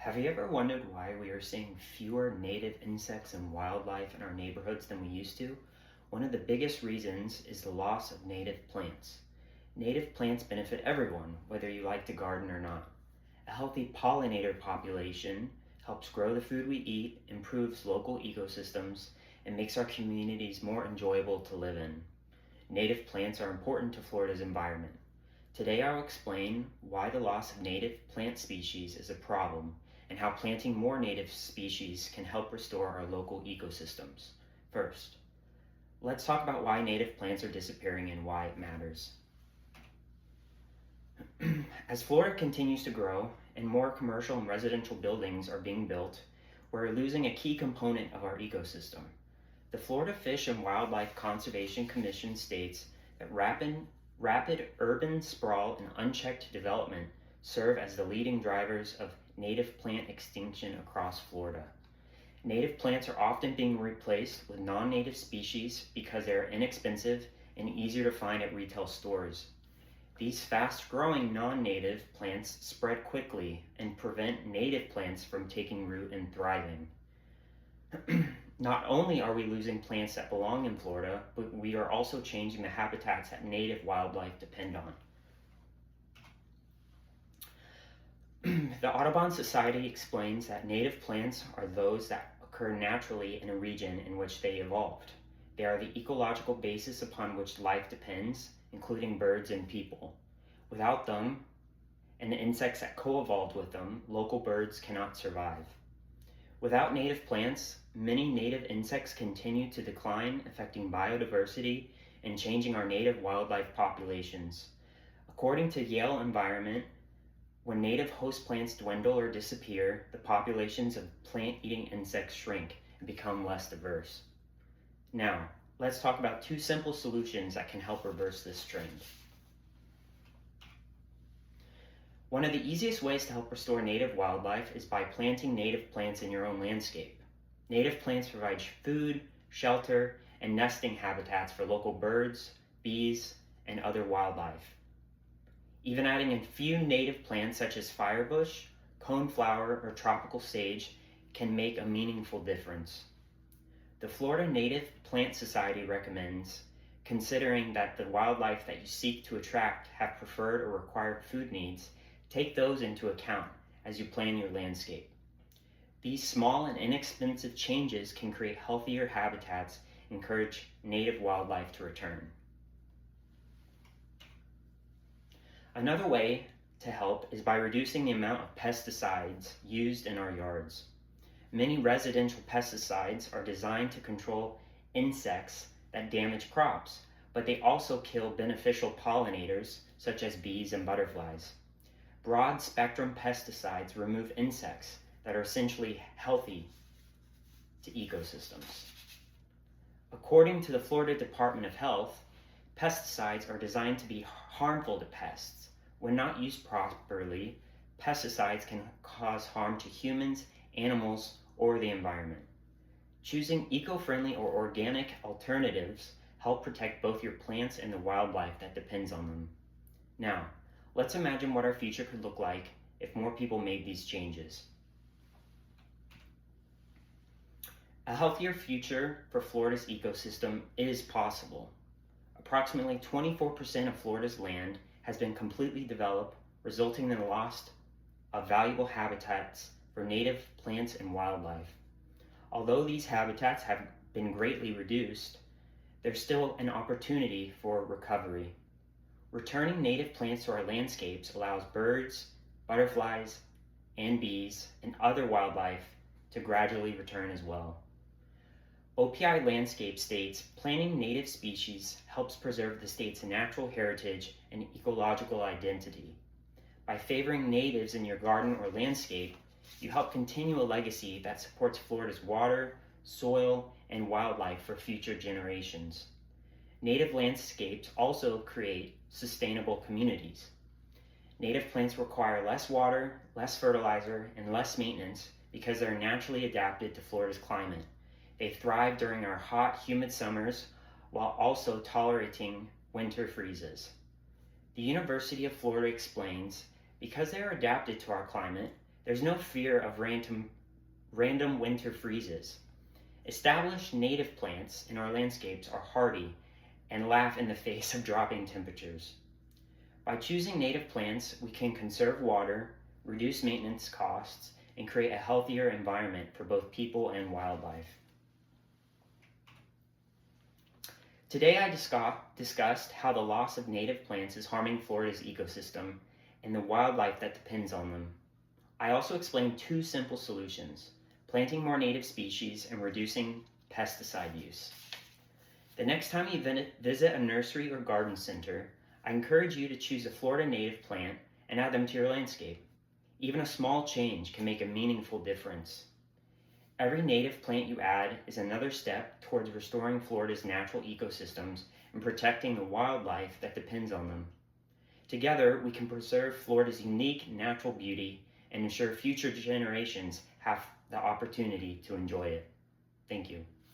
Have you ever wondered why we are seeing fewer native insects and wildlife in our neighborhoods than we used to? One of the biggest reasons is the loss of native plants. Native plants benefit everyone, whether you like to garden or not. A healthy pollinator population helps grow the food we eat, improves local ecosystems, and makes our communities more enjoyable to live in. Native plants are important to Florida's environment. Today I'll explain why the loss of native plant species is a problem and how planting more native species can help restore our local ecosystems. First, let's talk about why native plants are disappearing and why it matters. As Florida continues to grow and more commercial and residential buildings are being built, we're losing a key component of our ecosystem. The Florida Fish and Wildlife Conservation Commission states that rapid urban sprawl and unchecked development serve as the leading drivers of native plant extinction across Florida. Native plants are often being replaced with non-native species because they are inexpensive and easier to find at retail stores. These fast-growing non-native plants spread quickly and prevent native plants from taking root and thriving. Not only are we losing plants that belong in Florida, but we are also changing the habitats that native wildlife depend on. The Audubon Society explains that native plants are those that occur naturally in a region in which they evolved. They are the ecological basis upon which life depends, including birds and people. Without them, and the insects that co-evolved with them, local birds cannot survive. Without native plants, many native insects continue to decline, affecting biodiversity and changing our native wildlife populations. According to Yale Environment, when native host plants dwindle or disappear, the populations of plant-eating insects shrink and become less diverse. Now, let's talk about two simple solutions that can help reverse this trend. One of the easiest ways to help restore native wildlife is by planting native plants in your own landscape. Native plants provide food, shelter, and nesting habitats for local birds, bees, and other wildlife. Even adding a few native plants such as firebush, coneflower, or tropical sage can make a meaningful difference. The Florida Native Plant Society recommends considering that the wildlife that you seek to attract have preferred or required food needs. Take those into account as you plan your landscape. These small and inexpensive changes can create healthier habitats and encourage native wildlife to return. Another way to help is by reducing the amount of pesticides used in our yards. Many residential pesticides are designed to control insects that damage crops, but they also kill beneficial pollinators such as bees and butterflies. Broad-spectrum pesticides remove insects that are essentially healthy to ecosystems. According to the Florida Department of Health, pesticides are designed to be harmful to pests. When not used properly, pesticides can cause harm to humans, animals, or the environment. Choosing eco-friendly or organic alternatives help protect both your plants and the wildlife that depends on them. Now, let's imagine what our future could look like if more people made these changes. A healthier future for Florida's ecosystem is possible. Approximately 24% of Florida's land has been completely developed, resulting in the loss of valuable habitats for native plants and wildlife. Although these habitats have been greatly reduced, there's still an opportunity for recovery. Returning native plants to our landscapes allows birds, butterflies, and bees, and other wildlife to gradually return as well. OPI Landscape states, planting native species helps preserve the state's natural heritage and ecological identity. By favoring natives in your garden or landscape, you help continue a legacy that supports Florida's water, soil, and wildlife for future generations. Native landscapes also create sustainable communities. Native plants require less water, less fertilizer, and less maintenance because they're naturally adapted to Florida's climate. They thrive during our hot, humid summers while also tolerating winter freezes. The University of Florida explains, because they are adapted to our climate, There's no fear of random winter freezes. Established native plants in our landscapes are hardy and laugh in the face of dropping temperatures. By choosing native plants, we can conserve water, reduce maintenance costs, and create a healthier environment for both people and wildlife. Today I discussed how the loss of native plants is harming Florida's ecosystem and the wildlife that depends on them. I also explained two simple solutions: planting more native species and reducing pesticide use. The next time you visit a nursery or garden center, I encourage you to choose a Florida native plant and add them to your landscape. Even a small change can make a meaningful difference. Every native plant you add is another step towards restoring Florida's natural ecosystems and protecting the wildlife that depends on them. Together, we can preserve Florida's unique natural beauty and ensure future generations have the opportunity to enjoy it. Thank you.